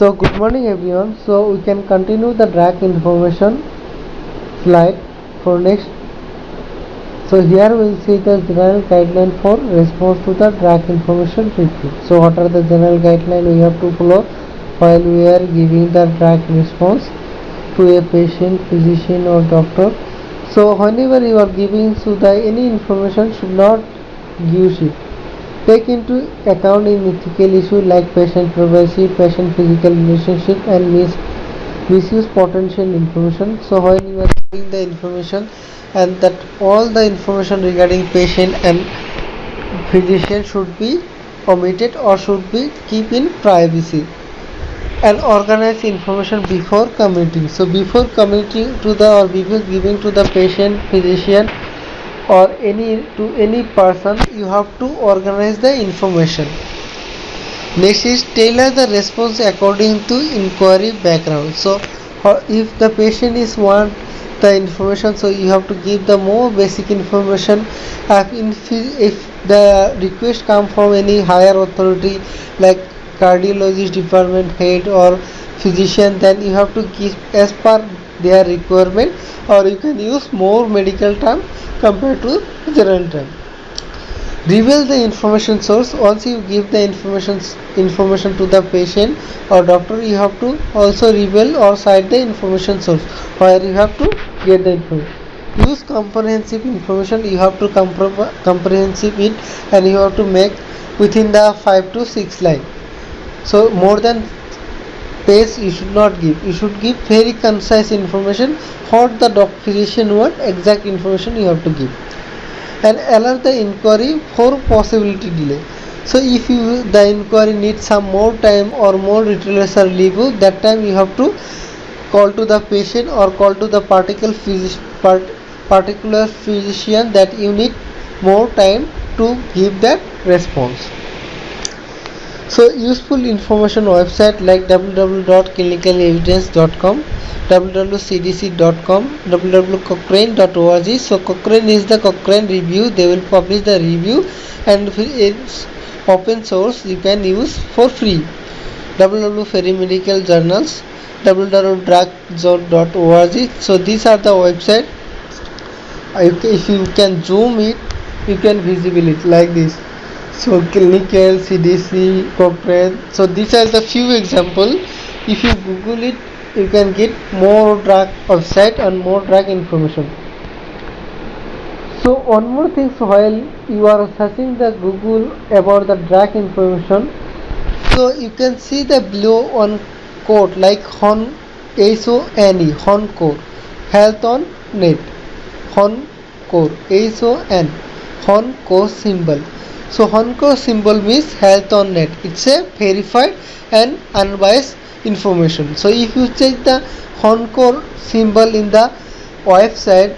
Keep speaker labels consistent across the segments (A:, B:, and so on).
A: So good morning everyone. So we can continue the drag information slide for next. So here we will see the general guideline for response to the drag information review. So what are the general guidelines we have to follow while we are giving the drag response to a patient, physician or doctor. So whenever you are giving so the any information should not use it. Take into account in ethical issues like patient privacy, patient physical relationship and misuse potential information. So when you are giving the information and that all the information regarding patient and physician should be omitted or should be keep in privacy, and organize information before committing. So before committing to the or before giving to the patient, physician or any person, you have to organize the information. Next is tailor the response according to inquiry background. So if the patient is want the information, so you have to give the more basic information. If the request come from any higher authority like cardiologist department head or physician, then you have to give as per their requirement, or you can use more medical term compared to general term. Reveal the information source. Once you give the information to the patient or doctor, you have to also reveal or cite the information source where you have to get the information. Use comprehensive information. You have to comprehensive it, and you have to make within the 5 to 6 line. So more than page you should not give. You should give very concise information. What the physician want, exact information you have to give. And alert the inquiry for possibility delay. So if the inquiry needs some more time or more details are review, that time you have to call to the patient or call to the particular physician that you need more time to give that response. So useful information website like www.clinicalevidence.com, www.cdc.com, www.cochrane.org. So Cochrane is the Cochrane review. They will publish the review and it's open source, you can use for free. www.ferry journals, www.drugzone.org. So these are the website. If you can zoom it, you can visible it like this. So clinical, CDC, Cochrane. So these are the few example. If you Google it, you can get more drug website and more drug information. So one more thing, so while you are searching the Google about the drug information, so you can see the below on code like HON, HONE, HONCORE, Health on Net, HONCORE, HON, HONCORE symbol. So HONCORE symbol means health on net. It's a verified and unbiased information. So if you check the HONCORE symbol in the website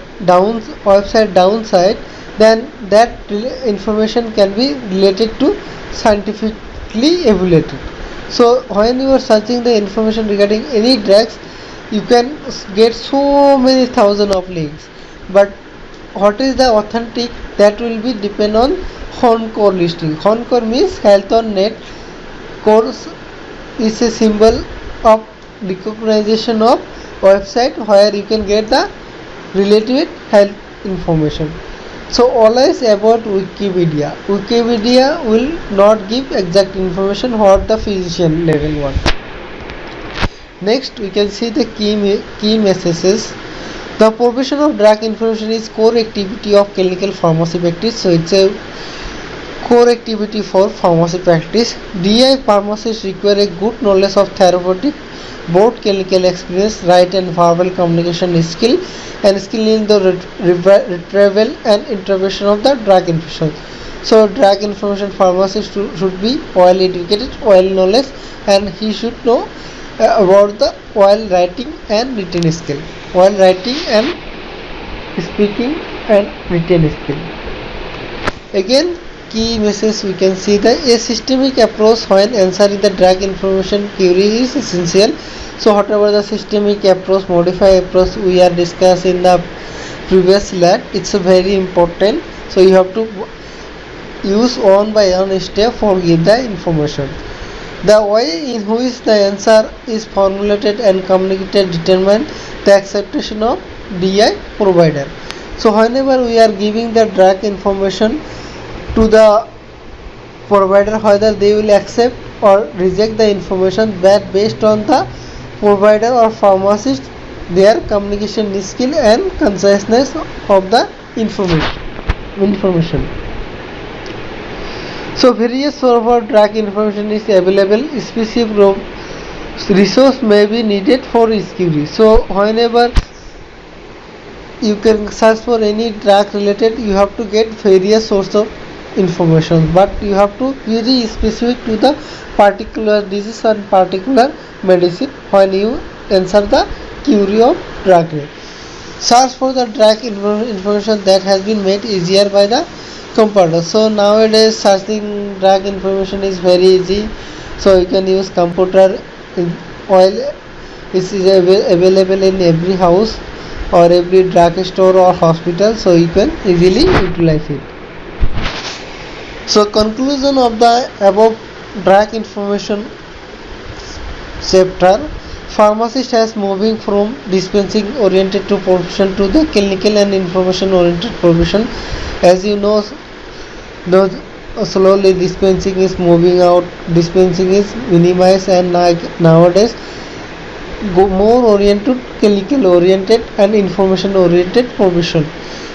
A: downside, then that information can be related to scientifically evaluated. So when you are searching the information regarding any drugs, you can get so many thousand of links, but what is the authentic, that will be depend on HONCORE listing. HONCORE means health on net. Core is a symbol of recognition of website where you can get the related health information. So always about Wikipedia. Wikipedia will not give exact information what the physician level want. Next we can see the key messages. The provision of drug information is core activity of clinical pharmacy practice. So it's a core activity for pharmacy practice. DI pharmacists require a good knowledge of therapeutic, both clinical experience, right and verbal communication skill, and skill in the retrieval and interpretation of the drug information. So drug information pharmacist should be well educated, well knowledge, and he should know about the while writing and written skill, while writing and speaking and written skill. Again, key message we can see that a systemic approach when answering the drug information query is essential. So whatever the systemic approach, modified approach we are discussing in the previous slide, it's very important. So you have to use one by one step for give the information. The way in which the answer is formulated and communicated determine the acceptation of DI provider. So whenever we are giving the drug information to the provider, whether they will accept or reject the information, that based on the provider or pharmacist their communication skill and consciousness of the information. So various source of drug information is available. Specific resource may be needed for discovery. So whenever you can search for any drug related, you have to get various source of information, but you have to be very specific to the particular disease and particular medicine when you answer the query of drug rate. Search for the drug information that has been made easier by the computer. So nowadays searching drug information is very easy. So you can use computer while it is available in every house or every drug store or hospital, so you can easily utilize it. So conclusion of the above drug information chapter: pharmacist has moving from dispensing oriented to profession to the clinical and information oriented profession. As you know, slowly dispensing is moving out, dispensing is minimized, and nowadays more oriented, clinical oriented and information oriented profession.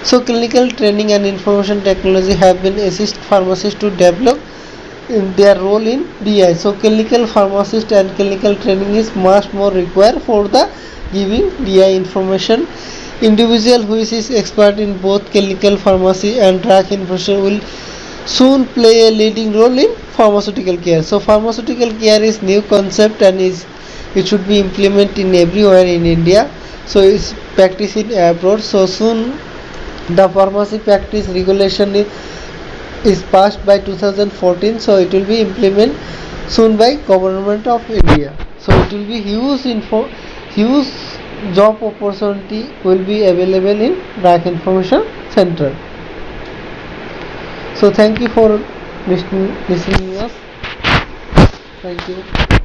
A: So clinical training and information technology have been assist pharmacists to develop in their role in DI. So clinical pharmacist and clinical training is much more required for the giving DI information. Individual who is expert in both clinical pharmacy and drug information will soon play a leading role in pharmaceutical care. So pharmaceutical care is new concept and it should be implemented in everywhere in India. So it's practiced in abroad. So soon the pharmacy practice regulation is passed by 2014. So it will be implemented soon by government of India. So it will be huge job opportunity will be available in drug information center. So thank you for listening us. Thank you.